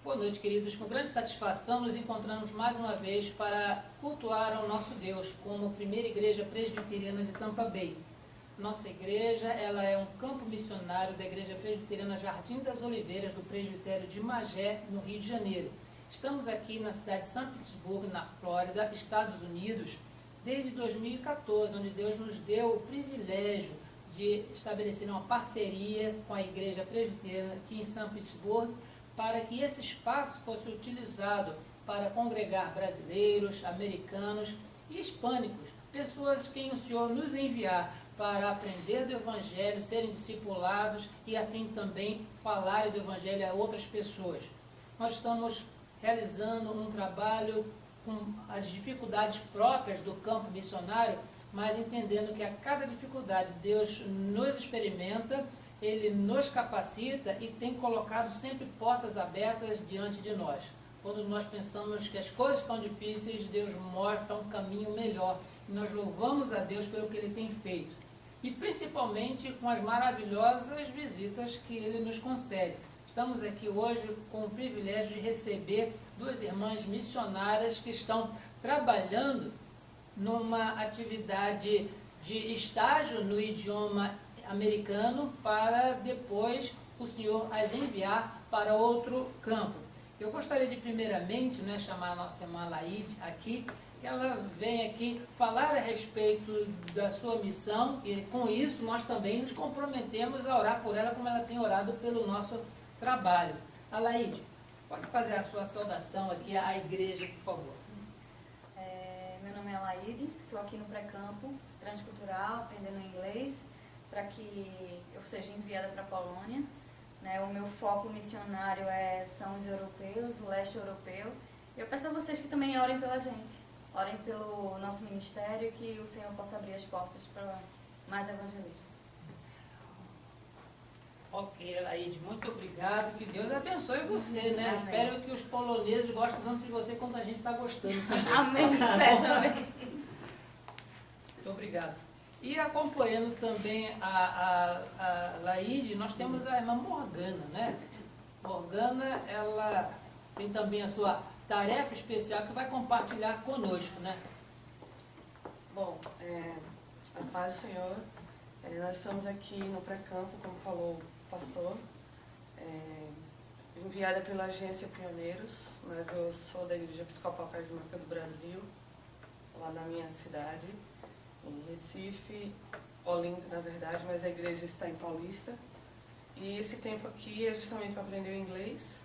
Boa noite, queridos. Com grande satisfação nos encontramos mais uma vez para cultuar ao nosso Deus como primeira igreja presbiteriana de Tampa Bay. Nossa igreja, ela é um campo missionário da Igreja Presbiteriana Jardim das Oliveiras, do presbitério de Magé, no Rio de Janeiro. Estamos aqui na cidade de São Petersburgo, na Flórida, Estados Unidos, desde 2014, onde Deus nos deu o privilégio de estabelecer uma parceria com a Igreja Presbiteriana aqui em São Petersburgo, para que esse espaço fosse utilizado para congregar brasileiros, americanos e hispânicos, pessoas que o Senhor nos enviar para aprender do Evangelho, serem discipulados e assim também falarem do Evangelho a outras pessoas. Nós estamos realizando um trabalho com as dificuldades próprias do campo missionário, mas entendendo que a cada dificuldade Deus nos experimenta, Ele nos capacita e tem colocado sempre portas abertas diante de nós. Quando nós pensamos que as coisas estão difíceis, Deus mostra um caminho melhor. E nós louvamos a Deus pelo que Ele tem feito. E principalmente com as maravilhosas visitas que Ele nos concede. Estamos aqui hoje com o privilégio de receber duas irmãs missionárias que estão trabalhando numa atividade de estágio no idioma americano para depois o Senhor as enviar para outro campo. Eu gostaria de primeiramente chamar a nossa irmã Laide aqui, que ela vem aqui falar a respeito da sua missão e com isso nós também nos comprometemos a orar por ela como ela tem orado pelo nosso trabalho. Laide, pode fazer a sua saudação aqui à igreja, por favor. Meu nome é Laide, estou aqui no pré-campo transcultural, aprendendo inglês, para que eu seja enviada para a Polônia. O meu foco missionário são os europeus, o leste europeu. Eu peço a vocês que também orem pela gente, orem pelo nosso ministério, que o Senhor possa abrir as portas para mais evangelismo. Ok, Laide, muito obrigado, que Deus abençoe você, Amém. Espero que os poloneses gostem tanto de você quanto a gente está gostando também. Amém, espero também. Muito obrigado. E acompanhando também a Laide, nós temos a irmã Morgana, Morgana, ela tem também a sua tarefa especial que vai compartilhar conosco, Bom, a paz do Senhor, nós estamos aqui no pré-campo, como falou o pastor, enviada pela agência Pioneiros, mas eu sou da Igreja Episcopal Carismática do Brasil, lá na minha cidade, em Recife, Olinda na verdade, mas a igreja está em Paulista. E esse tempo aqui é justamente para aprender o inglês,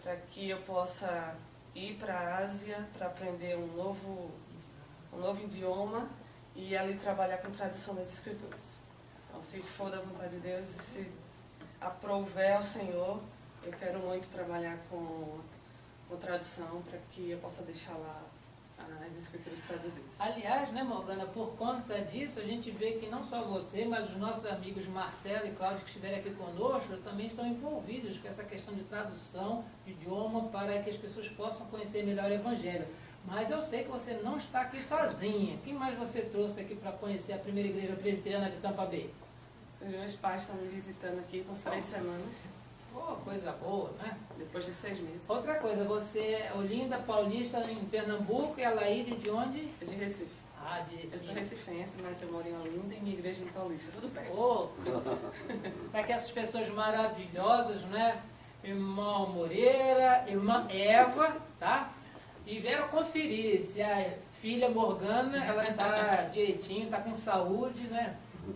para que eu possa ir para a Ásia, para aprender um novo idioma e ali trabalhar com tradução das Escrituras. Então, se for da vontade de Deus e se aprouver ao Senhor, eu quero muito trabalhar com tradução para que eu possa deixar lá as Escrituras traduzidas. Aliás, Morgana, por conta disso, a gente vê que não só você, mas os nossos amigos Marcelo e Cláudio que estiverem aqui conosco, também estão envolvidos com essa questão de tradução de idioma para que as pessoas possam conhecer melhor o Evangelho. Mas eu sei que você não está aqui sozinha. Quem mais você trouxe aqui para conhecer a primeira igreja presbiteriana de Tampa Bay? Os meus pais estão me visitando aqui por 3 semanas. Oh, coisa boa, Depois de 6 meses. Outra coisa, você é Olinda, paulista em Pernambuco, e a Laide de onde? É de Recife. Ah, de Recife. Eu sou recifense, mas eu moro em Olinda e minha igreja é em Paulista, tudo perto. Oh, para que essas pessoas maravilhosas, Irmã Moreira, irmã Eva, tá? E vieram conferir se a filha Morgana, ela está direitinho, está com saúde,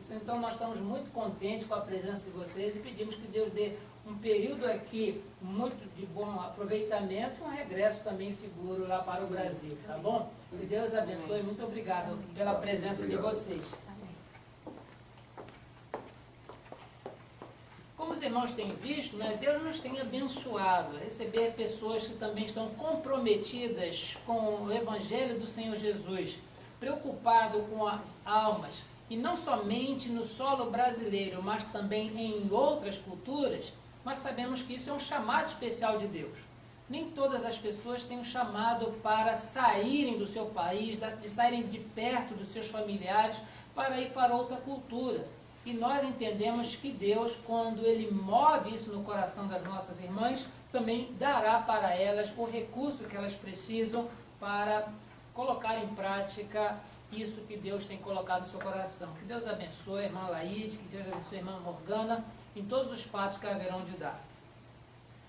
Então nós estamos muito contentes com a presença de vocês e pedimos que Deus dê um período aqui muito de bom aproveitamento e um regresso também seguro lá para o Brasil, tá bom? Que Deus abençoe, muito obrigado pela presença de vocês. Como os irmãos têm visto, Deus nos tem abençoado a receber pessoas que também estão comprometidas com o Evangelho do Senhor Jesus, preocupado com as almas, e não somente no solo brasileiro, mas também em outras culturas. Mas sabemos que isso é um chamado especial de Deus. Nem todas as pessoas têm um chamado para saírem do seu país, de saírem de perto dos seus familiares, para ir para outra cultura. E nós entendemos que Deus, quando Ele move isso no coração das nossas irmãs, também dará para elas o recurso que elas precisam para colocar em prática isso que Deus tem colocado no seu coração. Que Deus abençoe a irmã Laíde, que Deus abençoe a irmã Morgana, em todos os passos que haverão de dar.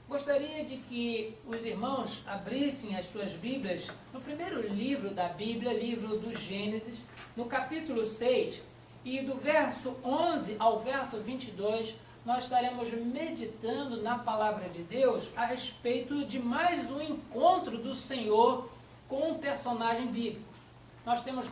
Gostaria de que os irmãos abrissem as suas Bíblias no primeiro livro da Bíblia, livro do Gênesis, no capítulo 6, e do verso 11 ao verso 22, nós estaremos meditando na palavra de Deus a respeito de mais um encontro do Senhor com um personagem bíblico. Nós temos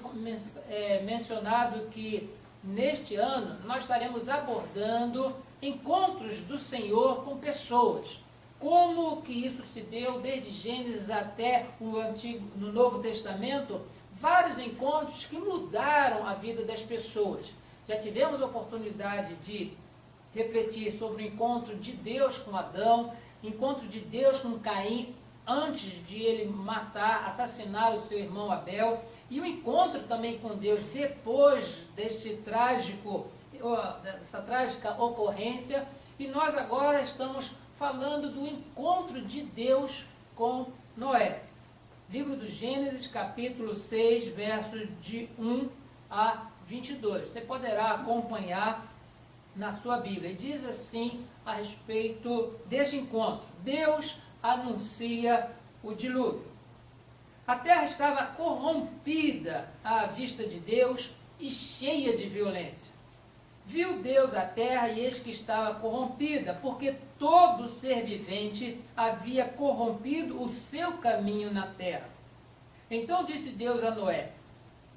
mencionado que neste ano nós estaremos abordando encontros do Senhor com pessoas. Como que isso se deu desde Gênesis até no Novo Testamento, vários encontros que mudaram a vida das pessoas. Já tivemos a oportunidade de refletir sobre o encontro de Deus com Adão, encontro de Deus com Caim, antes de ele assassinar o seu irmão Abel, e o encontro também com Deus depois dessa trágica ocorrência, e nós agora estamos falando do encontro de Deus com Noé. Livro do Gênesis, capítulo 6, versos de 1 a 22. Você poderá acompanhar na sua Bíblia. Diz assim a respeito deste encontro. Deus anuncia o dilúvio. A terra estava corrompida à vista de Deus e cheia de violência. Viu Deus a terra e eis que estava corrompida, porque todo ser vivente havia corrompido o seu caminho na terra. Então disse Deus a Noé: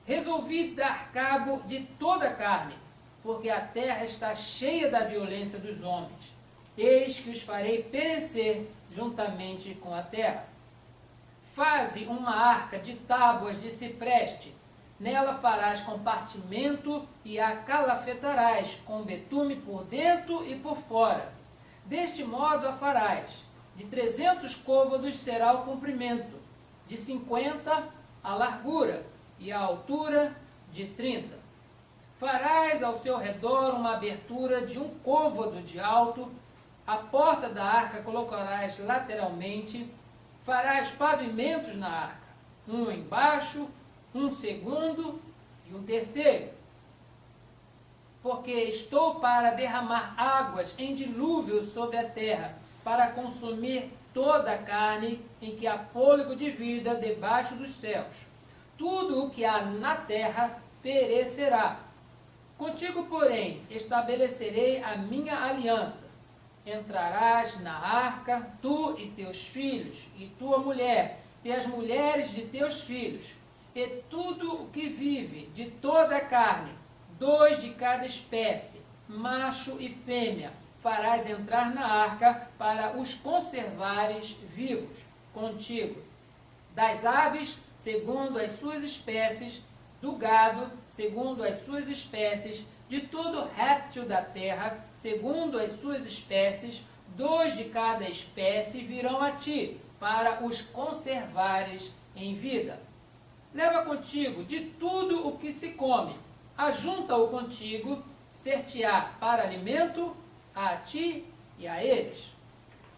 resolvi dar cabo de toda a carne, porque a terra está cheia da violência dos homens. Eis que os farei perecer juntamente com a terra. Faze uma arca de tábuas de cipreste. Nela farás compartimento e a calafetarás com betume por dentro e por fora. Deste modo a farás. De 300 côvados será o comprimento, de 50 a largura e a altura de 30. Farás ao seu redor uma abertura de 1 côvado de alto. A porta da arca colocarás lateralmente. Farás pavimentos na arca, um embaixo, um segundo e um terceiro. Porque estou para derramar águas em dilúvio sobre a terra, para consumir toda a carne em que há fôlego de vida debaixo dos céus. Tudo o que há na terra perecerá. Contigo, porém, estabelecerei a minha aliança. Entrarás na arca, tu e teus filhos, e tua mulher, e as mulheres de teus filhos, e tudo o que vive, de toda a carne, 2 de cada espécie, macho e fêmea, farás entrar na arca para os conservares vivos contigo. Das aves, segundo as suas espécies, do gado, segundo as suas espécies, de todo réptil da terra, segundo as suas espécies, 2 de cada espécie virão a ti, para os conservares em vida. Leva contigo de tudo o que se come, ajunta-o contigo, ser-te-á para alimento a ti e a eles.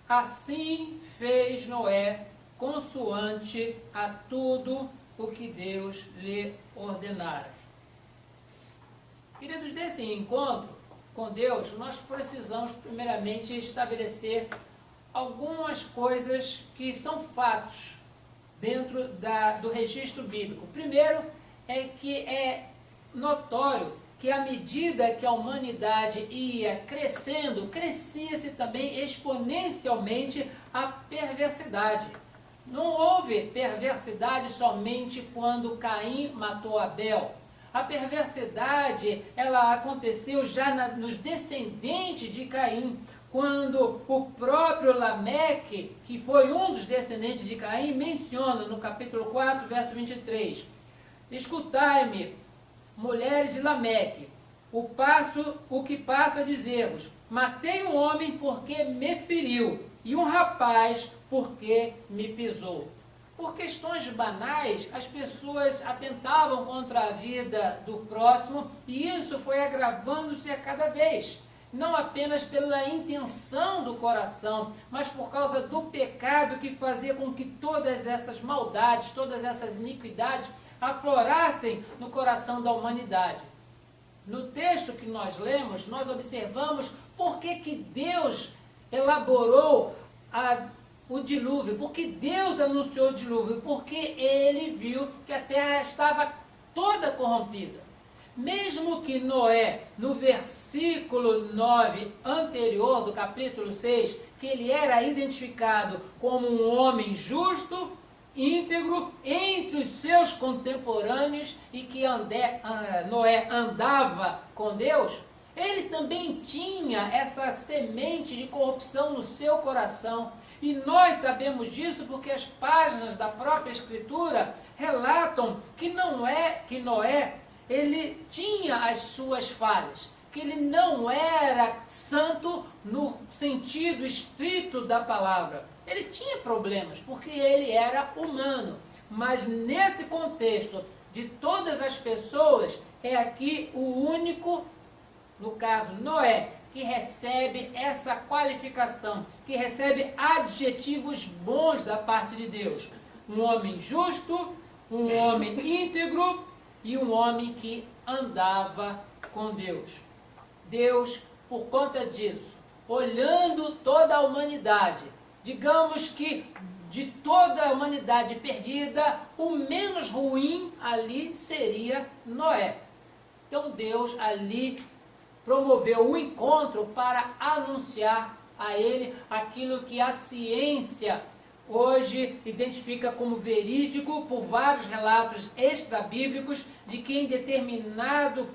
Assim fez Noé, consoante a tudo o que Deus lhe ordenara. Queridos, desse encontro com Deus, nós precisamos primeiramente estabelecer algumas coisas que são fatos dentro do registro bíblico. Primeiro é que é notório que à medida que a humanidade ia crescendo, crescia-se também exponencialmente a perversidade. Não houve perversidade somente quando Caim matou Abel. A perversidade, ela aconteceu já nos descendentes de Caim, quando o próprio Lameque, que foi um dos descendentes de Caim, menciona no capítulo 4, verso 23, escutai-me, mulheres de Lameque, o que passo a dizer-vos, matei um homem porque me feriu, e um rapaz porque me pisou. Por questões banais, as pessoas atentavam contra a vida do próximo e isso foi agravando-se a cada vez. Não apenas pela intenção do coração, mas por causa do pecado que fazia com que todas essas maldades, todas essas iniquidades aflorassem no coração da humanidade. No texto que nós lemos, nós observamos por que Deus elaborou o dilúvio, porque Deus anunciou o dilúvio, porque ele viu que a terra estava toda corrompida. Mesmo que Noé, no versículo 9 anterior do capítulo 6, que ele era identificado como um homem justo, íntegro, entre os seus contemporâneos e que Noé andava com Deus, ele também tinha essa semente de corrupção no seu coração. E nós sabemos disso porque as páginas da própria Escritura relatam que Noé, ele tinha as suas falhas, que ele não era santo no sentido estrito da palavra. Ele tinha problemas, porque ele era humano. Mas nesse contexto de todas as pessoas, é aqui o único, no caso Noé, que recebe essa qualificação, que recebe adjetivos bons da parte de Deus. Um homem justo, um homem íntegro e um homem que andava com Deus. Deus, por conta disso, olhando toda a humanidade, digamos que de toda a humanidade perdida, o menos ruim ali seria Noé. Então Deus ali promoveu o encontro para anunciar a ele aquilo que a ciência hoje identifica como verídico por vários relatos extrabíblicos de que em determinado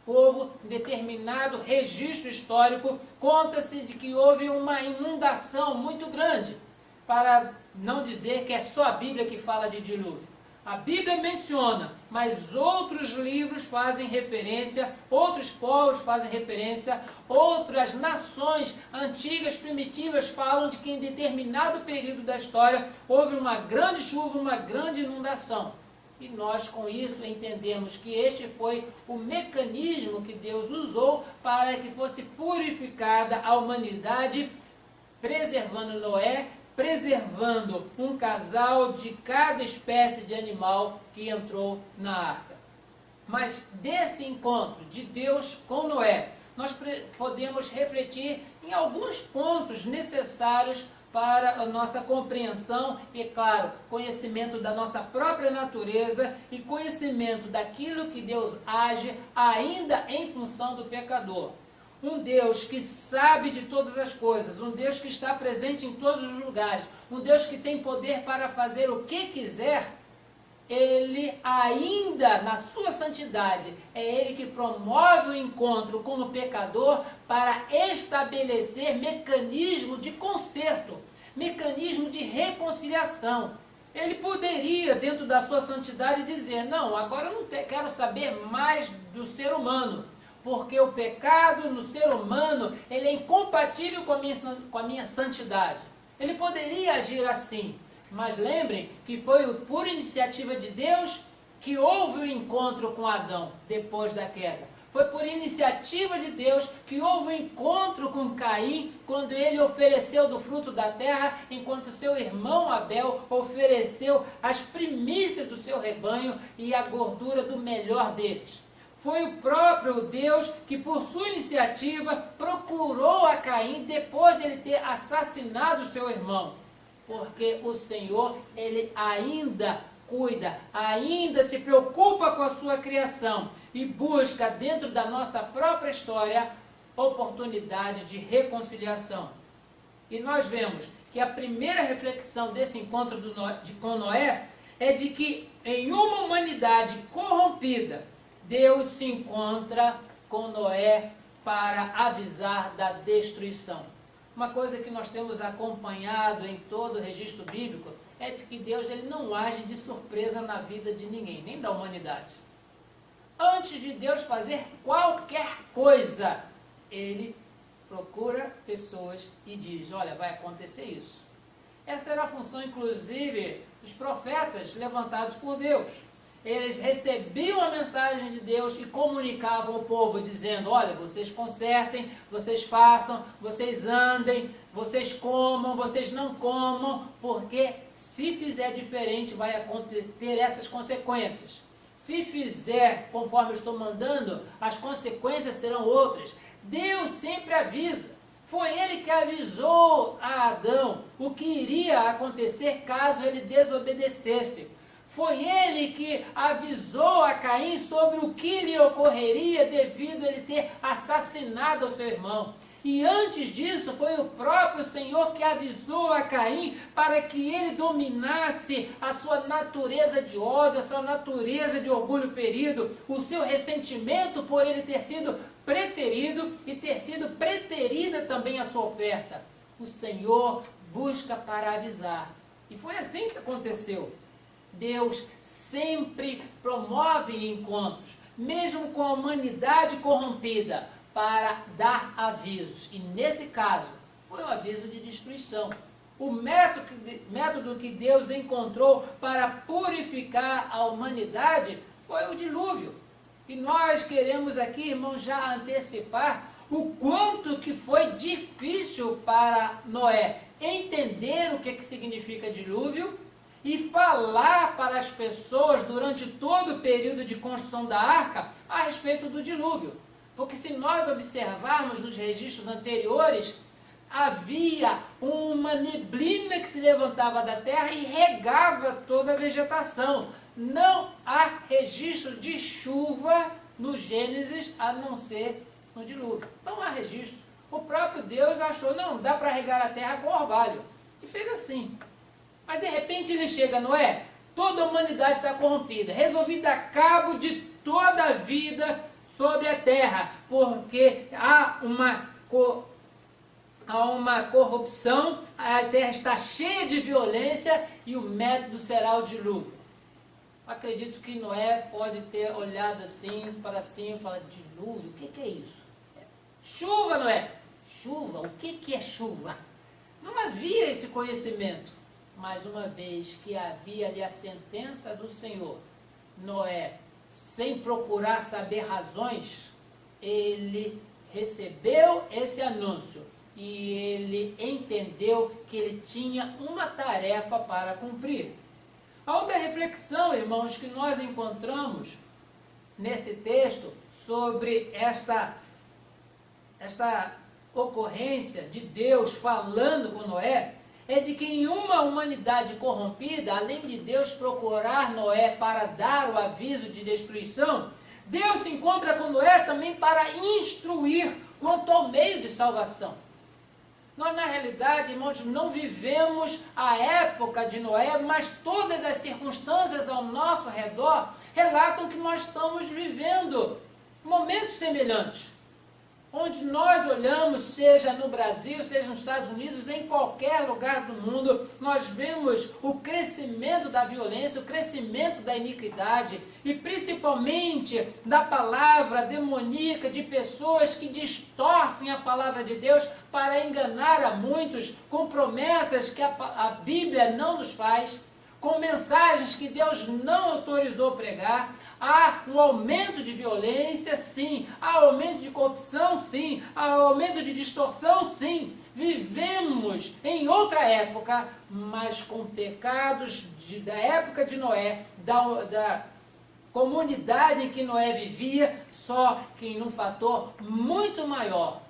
povo, em determinado registro histórico, conta-se de que houve uma inundação muito grande, para não dizer que é só a Bíblia que fala de dilúvio. A Bíblia menciona, mas outros livros fazem referência, outros povos fazem referência, outras nações antigas, primitivas, falam de que em determinado período da história houve uma grande chuva, uma grande inundação. E nós com isso entendemos que este foi o mecanismo que Deus usou para que fosse purificada a humanidade, preservando Noé, preservando um casal de cada espécie de animal que entrou na arca. Mas desse encontro de Deus com Noé, nós podemos refletir em alguns pontos necessários para a nossa compreensão e, claro, conhecimento da nossa própria natureza e conhecimento daquilo que Deus age ainda em função do pecador. Um Deus que sabe de todas as coisas, um Deus que está presente em todos os lugares, um Deus que tem poder para fazer o que quiser, ele ainda, na sua santidade, é ele que promove o encontro com o pecador para estabelecer mecanismo de conserto, mecanismo de reconciliação. Ele poderia, dentro da sua santidade, dizer, não, agora eu não quero saber mais do ser humano, porque o pecado no ser humano, ele é incompatível com a minha santidade. Ele poderia agir assim, mas lembrem que foi por iniciativa de Deus que houve o encontro com Adão depois da queda. Foi por iniciativa de Deus que houve o encontro com Caim, quando ele ofereceu do fruto da terra, enquanto seu irmão Abel ofereceu as primícias do seu rebanho e a gordura do melhor deles. Foi o próprio Deus que, por sua iniciativa, procurou a Caim depois dele ter assassinado seu irmão. Porque o Senhor, ele ainda cuida, ainda se preocupa com a sua criação e busca dentro da nossa própria história oportunidade de reconciliação. E nós vemos que a primeira reflexão desse encontro com Noé é de que em uma humanidade corrompida, Deus se encontra com Noé para avisar da destruição. Uma coisa que nós temos acompanhado em todo o registro bíblico é de que Deus ele não age de surpresa na vida de ninguém, nem da humanidade. Antes de Deus fazer qualquer coisa, ele procura pessoas e diz, olha, vai acontecer isso. Essa era a função, inclusive, dos profetas levantados por Deus. Eles recebiam a mensagem de Deus e comunicavam ao povo, dizendo, olha, vocês consertem, vocês façam, vocês andem, vocês comam, vocês não comam, porque se fizer diferente vai ter essas consequências. Se fizer conforme eu estou mandando, as consequências serão outras. Deus sempre avisa. Foi Ele que avisou a Adão o que iria acontecer caso ele desobedecesse. Foi Ele que avisou a Caim sobre o que lhe ocorreria devido a ele ter assassinado o seu irmão. E antes disso, foi o próprio Senhor que avisou a Caim para que ele dominasse a sua natureza de ódio, a sua natureza de orgulho ferido, o seu ressentimento por ele ter sido preterido e ter sido preterida também a sua oferta. O Senhor busca para avisar. E foi assim que aconteceu. Deus sempre promove encontros, mesmo com a humanidade corrompida, para dar avisos. E nesse caso, foi um aviso de destruição. O método que Deus encontrou para purificar a humanidade foi o dilúvio. E nós queremos aqui, irmãos, já antecipar o quanto que foi difícil para Noé entender o que significa dilúvio e falar para as pessoas durante todo o período de construção da arca a respeito do dilúvio. Porque se nós observarmos nos registros anteriores, havia uma neblina que se levantava da terra e regava toda a vegetação. Não há registro de chuva no Gênesis, a não ser no dilúvio. Não há registro. O próprio Deus achou, não, dá para regar a terra com orvalho. E fez assim. Mas de repente ele chega, Noé, toda a humanidade está corrompida, resolvi dar cabo de toda a vida sobre a terra, porque há uma corrupção, a terra está cheia de violência e o método será o dilúvio. Acredito que Noé pode ter olhado assim para cima e falar, dilúvio, o que é isso? Chuva, Noé! Chuva, o que é chuva? Não havia esse conhecimento. Mas uma vez que havia ali a sentença do Senhor, Noé, sem procurar saber razões, ele recebeu esse anúncio e ele entendeu que ele tinha uma tarefa para cumprir. A outra reflexão, irmãos, que nós encontramos nesse texto sobre esta ocorrência de Deus falando com Noé, é de que em uma humanidade corrompida, além de Deus procurar Noé para dar o aviso de destruição, Deus se encontra com Noé também para instruir quanto ao meio de salvação. Nós, na realidade, irmãos, não vivemos a época de Noé, mas todas as circunstâncias ao nosso redor relatam que nós estamos vivendo momentos semelhantes. Onde nós olhamos, seja no Brasil, seja nos Estados Unidos, em qualquer lugar do mundo, nós vemos o crescimento da violência, o crescimento da iniquidade e principalmente da palavra demoníaca de pessoas que distorcem a palavra de Deus para enganar a muitos com promessas que a Bíblia não nos faz, com mensagens que Deus não autorizou pregar. Há um aumento de violência, sim. Há aumento de corrupção, sim. Há aumento de distorção, sim. Vivemos em outra época, mas com pecados da época de Noé, da comunidade em que Noé vivia, só que em um fator muito maior.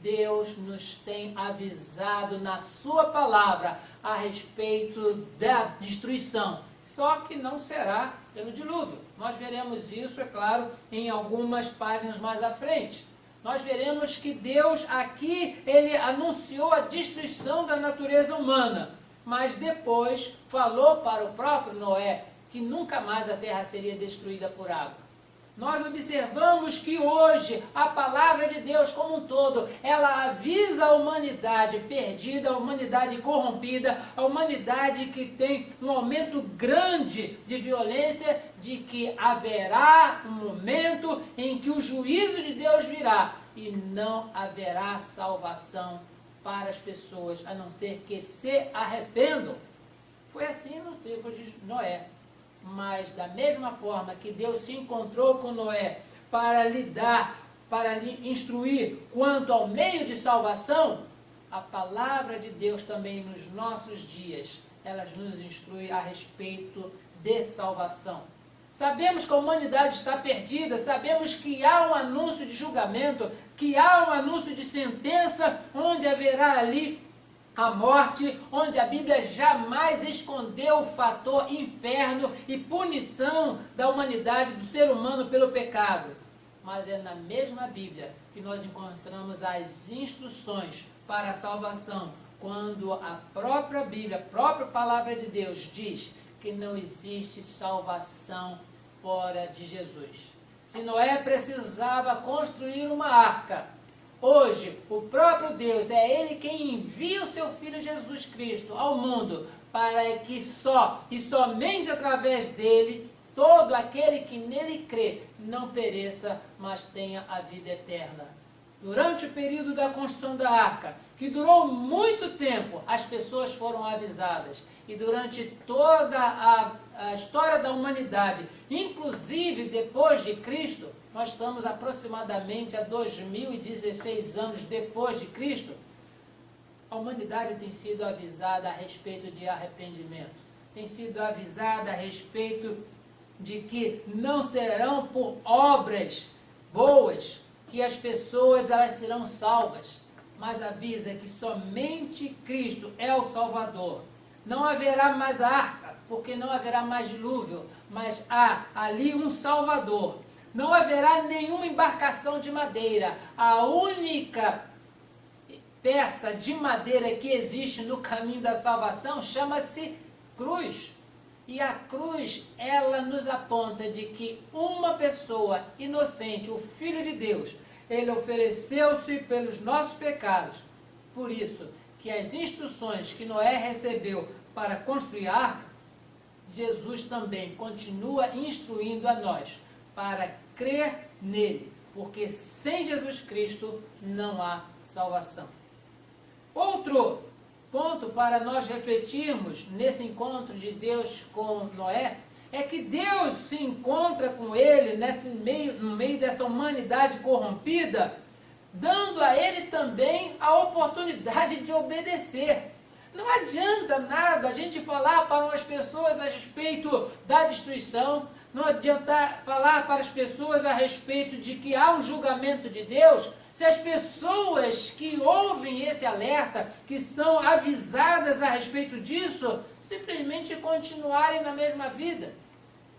Deus nos tem avisado na sua palavra a respeito da destruição, só que não será pelo dilúvio. Nós veremos isso, é claro, em algumas páginas mais à frente. Nós veremos que Deus aqui, ele anunciou a destruição da natureza humana, mas depois falou para o próprio Noé que nunca mais a terra seria destruída por água. Nós observamos que hoje a palavra de Deus como um todo, ela avisa a humanidade perdida, a humanidade corrompida, a humanidade que tem um aumento grande de violência, de que haverá um momento em que o juízo de Deus virá e não haverá salvação para as pessoas, a não ser que se arrependam. Foi assim no tempo de Noé. Mas da mesma forma que Deus se encontrou com Noé para lidar, para lhe instruir quanto ao meio de salvação, a palavra de Deus também nos nossos dias, ela nos instrui a respeito de salvação. Sabemos que a humanidade está perdida, sabemos que há um anúncio de julgamento, que há um anúncio de sentença, onde haverá ali a morte, onde a Bíblia jamais escondeu o fator inferno e punição da humanidade, do ser humano pelo pecado. Mas é na mesma Bíblia que nós encontramos as instruções para a salvação, quando a própria Bíblia, a própria palavra de Deus diz que não existe salvação fora de Jesus. Se Noé precisava construir uma arca, hoje o próprio Deus é Ele quem envia o seu Filho Jesus Cristo ao mundo, para que só e somente através dele, todo aquele que nele crê não pereça, mas tenha a vida eterna. Durante o período da construção da arca, que durou muito tempo, as pessoas foram avisadas. E durante toda a história da humanidade, inclusive depois de Cristo, nós estamos aproximadamente a 2016 anos depois de Cristo, a humanidade tem sido avisada a respeito de arrependimento. Tem sido avisada a respeito de que não serão por obras boas que as pessoas elas serão salvas, mas avisa que somente Cristo é o Salvador. Não haverá mais arca, porque não haverá mais dilúvio, mas há ali um Salvador. Não haverá nenhuma embarcação de madeira. A única peça de madeira que existe no caminho da salvação chama-se cruz. E a cruz, ela nos aponta de que uma pessoa inocente, o Filho de Deus, ele ofereceu-se pelos nossos pecados. Por isso, que as instruções que Noé recebeu para construir a arca, Jesus também continua instruindo a nós para crer nele, porque sem Jesus Cristo não há salvação. Outro ponto para nós refletirmos nesse encontro de Deus com Noé é que Deus se encontra com ele no meio dessa humanidade corrompida, dando a ele também a oportunidade de obedecer. Não adianta nada a gente falar para as pessoas a respeito da destruição, não adianta falar para as pessoas a respeito de que há um julgamento de Deus, se as pessoas que ouvem esse alerta, que são avisadas a respeito disso, simplesmente continuarem na mesma vida.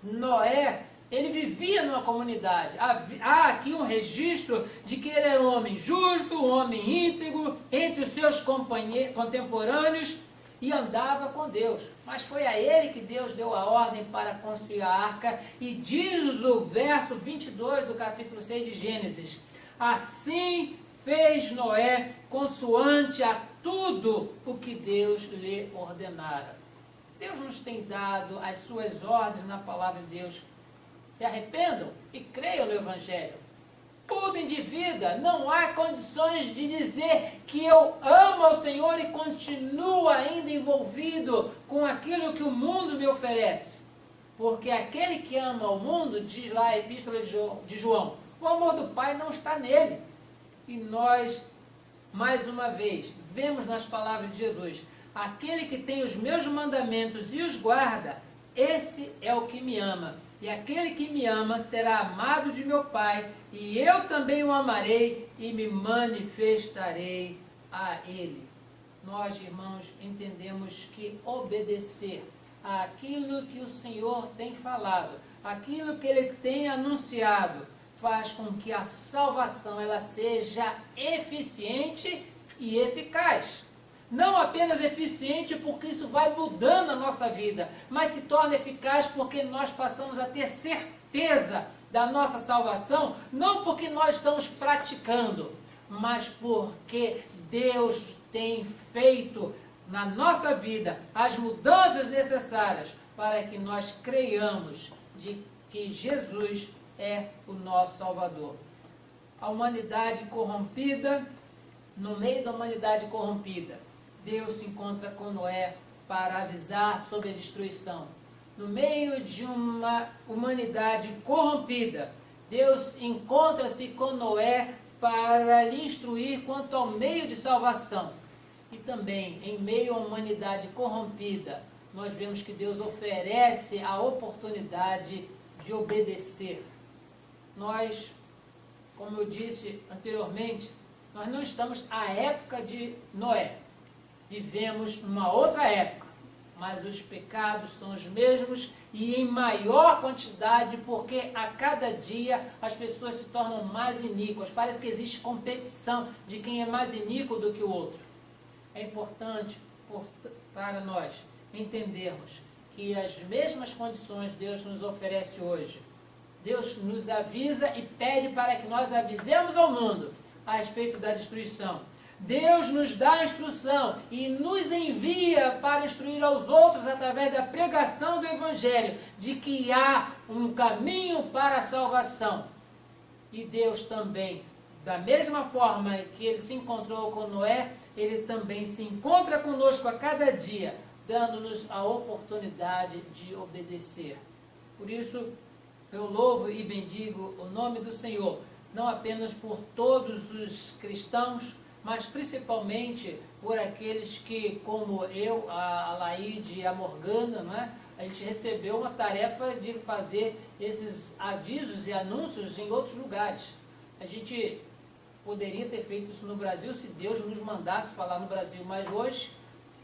Noé, ele vivia numa comunidade. Há aqui um registro de que ele era um homem justo, um homem íntegro, entre os seus contemporâneos, e andava com Deus. Mas foi a ele que Deus deu a ordem para construir a arca, e diz o verso 22 do capítulo 6 de Gênesis: assim fez Noé consoante a tudo o que Deus lhe ordenara. Deus nos tem dado as suas ordens na palavra de Deus. Se arrependam e creiam no Evangelho. Mudem de vida. Não há condições de dizer que eu amo ao Senhor e continuo ainda envolvido com aquilo que o mundo me oferece. Porque aquele que ama o mundo, diz lá a Epístola de João, o amor do Pai não está nele. E nós, mais uma vez, vemos nas palavras de Jesus: aquele que tem os meus mandamentos e os guarda, esse é o que me ama. E aquele que me ama será amado de meu Pai, e eu também o amarei e me manifestarei a ele. Nós, irmãos, entendemos que obedecer àquilo que o Senhor tem falado, aquilo que Ele tem anunciado, faz com que a salvação ela seja eficiente e eficaz. Não apenas eficiente porque isso vai mudando a nossa vida, mas se torna eficaz porque nós passamos a ter certeza da nossa salvação, não porque nós estamos praticando, mas porque Deus tem feito na nossa vida as mudanças necessárias para que nós creiamos de que Jesus é o nosso Salvador. A humanidade corrompida, No meio da humanidade corrompida, Deus se encontra com Noé para avisar sobre a destruição. No meio de uma humanidade corrompida, Deus encontra-se com Noé para lhe instruir quanto ao meio de salvação. E também, em meio à humanidade corrompida, nós vemos que Deus oferece a oportunidade de obedecer. Nós, como eu disse anteriormente, nós não estamos à época de Noé. Vivemos numa outra época, mas os pecados são os mesmos e em maior quantidade, porque a cada dia as pessoas se tornam mais iníquas. Parece que existe competição de quem é mais iníquo do que o outro. É importante para nós entendermos que as mesmas condições Deus nos oferece hoje. Deus nos avisa e pede para que nós avisemos ao mundo a respeito da destruição. Deus nos dá a instrução e nos envia para instruir aos outros através da pregação do Evangelho, de que há um caminho para a salvação. E Deus também, da mesma forma que Ele se encontrou com Noé, Ele também se encontra conosco a cada dia, dando-nos a oportunidade de obedecer. Por isso, eu louvo e bendigo o nome do Senhor, não apenas por todos os cristãos, mas principalmente por aqueles que, como eu, a Laíde e a Morgana, não é? A gente recebeu uma tarefa de fazer esses avisos e anúncios em outros lugares. A gente poderia ter feito isso no Brasil se Deus nos mandasse falar no Brasil, mas hoje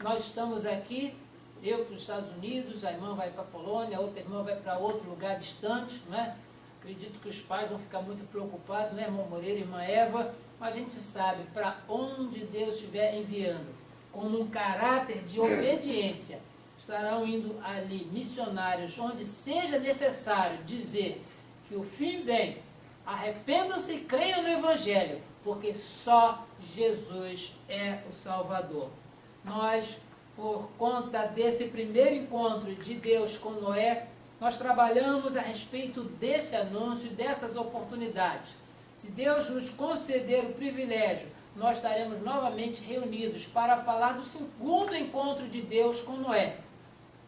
nós estamos aqui, eu para os Estados Unidos, a irmã vai para a Polônia, a outra irmã vai para outro lugar distante, não é? Acredito que os pais vão ficar muito preocupados, né, irmão Moreira e irmã Eva, mas a gente sabe, para onde Deus estiver enviando, como um caráter de obediência, estarão indo ali missionários, onde seja necessário dizer que o fim vem, arrependam-se e creiam no Evangelho, porque só Jesus é o Salvador. Nós, por conta desse primeiro encontro de Deus com Noé, nós trabalhamos a respeito desse anúncio, dessas oportunidades. Se Deus nos conceder o privilégio, nós estaremos novamente reunidos para falar do segundo encontro de Deus com Noé,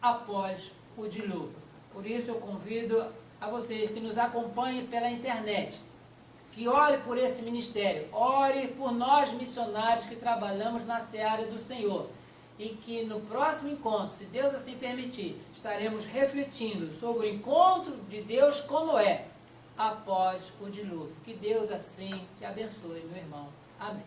após o dilúvio. Por isso eu convido a vocês que nos acompanhem pela internet, que ore por esse ministério, ore por nós missionários que trabalhamos na seara do Senhor. E que no próximo encontro, se Deus assim permitir, estaremos refletindo sobre o encontro de Deus com Noé após o dilúvio. Que Deus assim te abençoe, meu irmão. Amém.